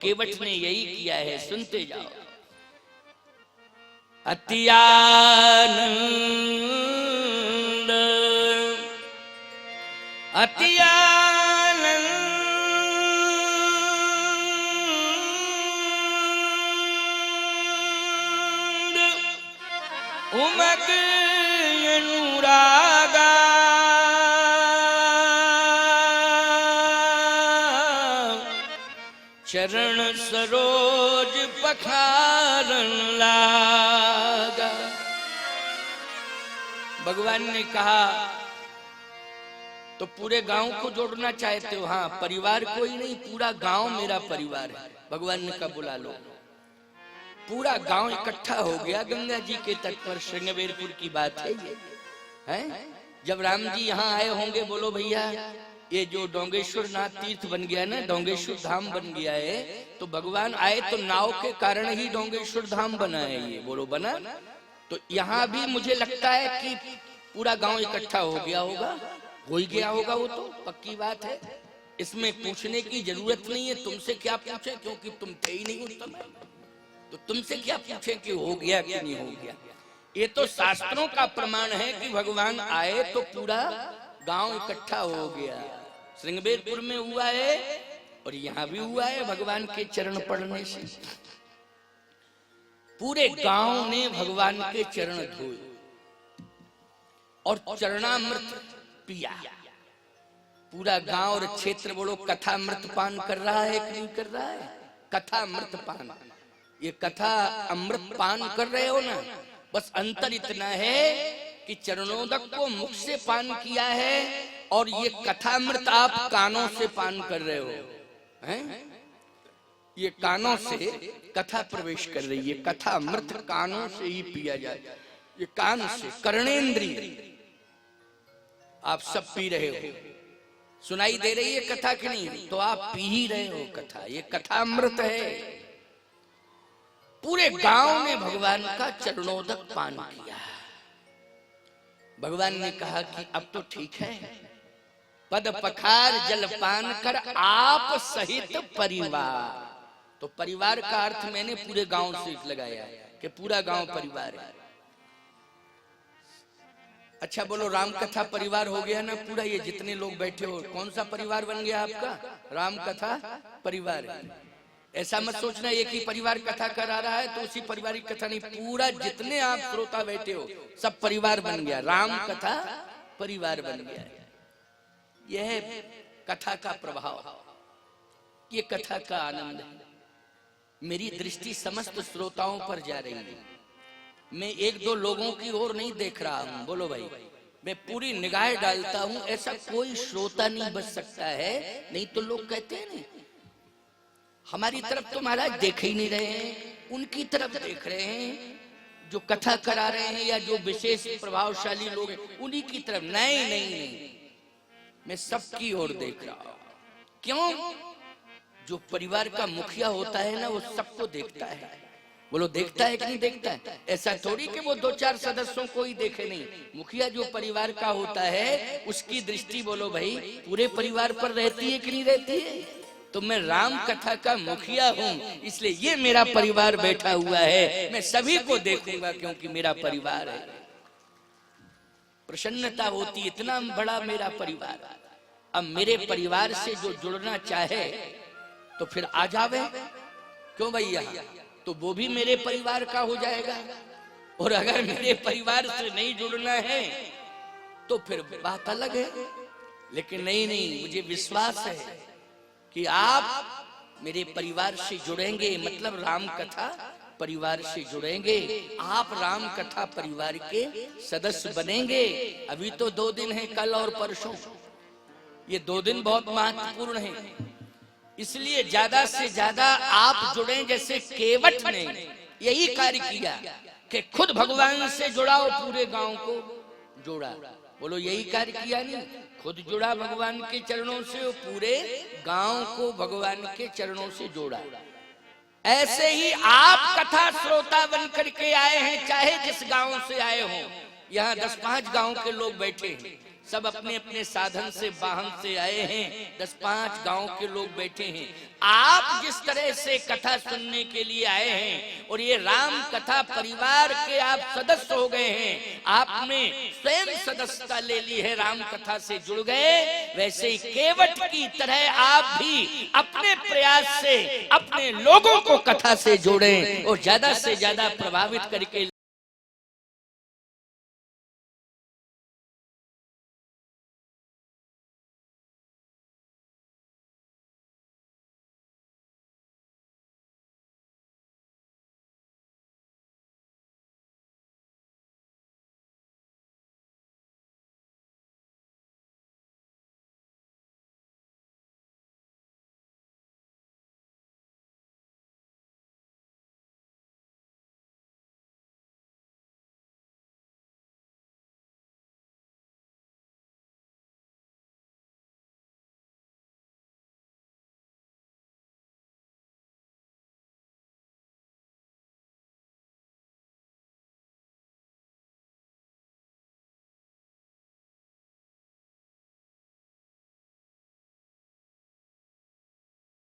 केवट ने यही किया है, सुनते जाओ। अतियानंद अतियानंद उमग अनुरागा चरण सरोज पखारन लागा। भगवान ने कहा तो पूरे गांव को जोड़ना चाहते हो? हाँ, परिवार कोई नहीं, पूरा गांव मेरा परिवार है। भगवान ने कहा बुला लो। पूरा गांव इकट्ठा हो गया गंगा जी के तट पर। श्रृंगवेरपुर की बात है ये, है? जब राम जी यहाँ आए होंगे, बोलो भैया, ये जो डोंगेश्वर नाथ तीर्थ बन गया ना, डोंगेश्वर धाम बन गया है, तो भगवान आए तो नाव के कारण ही डोंगेश्वर धाम बना है ये, बोलो बना। तो यहाँ भी मुझे लगता है कि पूरा गांव इकट्ठा हो गया होगा, हो ही गया होगा, वो तो पक्की बात है। इसमें पूछने की जरूरत नहीं है। तुमसे क्या पूछे, क्योंकि तुम थे ही नहीं उस समय, तो तुमसे क्या पूछे कि हो गया कि नहीं हो गया। ये तो शास्त्रों का प्रमाण है कि भगवान आए तो पूरा गांव इकट्ठा हो गया। श्रृंगवेरपुर में हुआ है और यहाँ भी हुआ है भगवान के चरण पड़ने से। पूरे गांव ने भगवान के चरण धोए और चरणामृत पिया। पूरा गांव और क्षेत्र बोलो कथा अमृत पान कर रहा है कि नहीं कर रहा है? कथा अमृत पान, ये कथा अमृत पान कर रहे हो ना। बस अंतर इतना है कि चरणोदक को मुख से पान किया है और ये कथामृत आप कानों से पान कर रहे हो, हैं? ये कानों से कथा प्रवेश कर रही है। कथा अमृत कानों से ही पिया जाए, ये कान से, कर्णेंद्रिय आप सब पी रहे हो। सुनाई दे रही है कथा कि नहीं? तो आप पी ही रहे हो कथा, ये कथा अमृत है। पूरे गांव ने भगवान का चरणोदक पान किया। भगवान ने कहा कि अब तो ठीक है, पद पखार जलपान कर आप सहित परिवार। तो परिवार का अर्थ मैंने पूरे गांव से लगाया कि पूरा गांव परिवार है। अच्छा बोलो, राम कथा परिवार हो गया ना पूरा? ये जितने लोग बैठे हो, कौन सा परिवार बन गया आपका? राम कथा परिवार है। ऐसा मत सोचना एक ही परिवार कथा करा रहा है तो उसी पारिवारिक कथा नहीं, पूरा जितने आप श्रोता बैठे हो सब परिवार बन गया, राम कथा परिवार बन गया। यह कथा का प्रभाव, ये कथा का आनंद है। मेरी दृष्टि समस्त श्रोताओं पर जा रही है। मैं एक दो लोगों की ओर नहीं देख रहा हूँ, बोलो भाई, मैं पूरी निगाह डालता हूँ। ऐसा कोई श्रोता नहीं बच सकता है, नहीं तो लोग कहते हैं नहीं हमारी तरफ तो महाराज देख ही नहीं रहे हैं, उनकी तरफ देख रहे हैं जो कथा करा रहे हैं या जो विशेष प्रभावशाली लोग हैं उन्हीं की तरफ। नहीं नहीं नहीं, मैं सबकी ओर देख रहा हूं। क्यों? जो परिवार का मुखिया होता है ना, वो सबको देखता है। बोलो देखता है कि नहीं देखता है? ऐसा थोड़ी कि वो दो चार सदस्यों को ही देखे, नहीं। मुखिया जो परिवार का होता है उसकी दृष्टि बोलो भाई पूरे परिवार पर रहती है कि नहीं रहती है? तो मैं राम कथा का मुखिया हूँ, इसलिए ये मेरा परिवार बैठा हुआ है, मैं सभी को देखूंगा क्योंकि मेरा परिवार है। प्रसन्नता होती, इतना बड़ा मेरा परिवार। अब मेरे परिवार से जो जुड़ना चाहे तो फिर आ जावे, क्यों भैया? तो वो भी मेरे परिवार का हो जाएगा। और अगर मेरे परिवार से नहीं जुड़ना है तो फिर बात अलग है। लेकिन नहीं नहीं, मुझे विश्वास है कि आप मेरे परिवार से जुड़ेंगे, मतलब राम कथा परिवार से जुड़ेंगे, आप राम कथा परिवार के सदस्य बनेंगे। अभी तो 2 दिन है, कल और परसों, ये 2 दिन बहुत महत्वपूर्ण है। इसलिए ज्यादा से ज्यादा आप जुड़ें। जैसे केवट ने यही कार्य किया कि खुद भगवान से जुड़ाओ, पूरे गांव को जोड़ा। बोलो यही कार्य किया नहीं? खुद जुड़ा भगवान के चरणों से और पूरे गांव को भगवान के चरणों से जोड़ा। ऐसे ही आप कथा श्रोता बन करके आए हैं, चाहे जिस गांव से आए हो। यहाँ 10-5 गांव के लोग बैठे हैं, सब अपने अपने साधन से, वाहन से आए हैं, 10-5 गांव के लोग बैठे हैं। आप जिस तरह से कथा सुनने के लिए आए हैं और ये राम कथा परिवार के आप सदस्य हो गए हैं, आपने स्वयं सदस्यता ले ली है, राम कथा से जुड़ गए, वैसे ही केवट की तरह आप भी अपने प्रयास से अपने लोगों को कथा से जोड़ें और ज्यादा से ज्यादा प्रभावित करके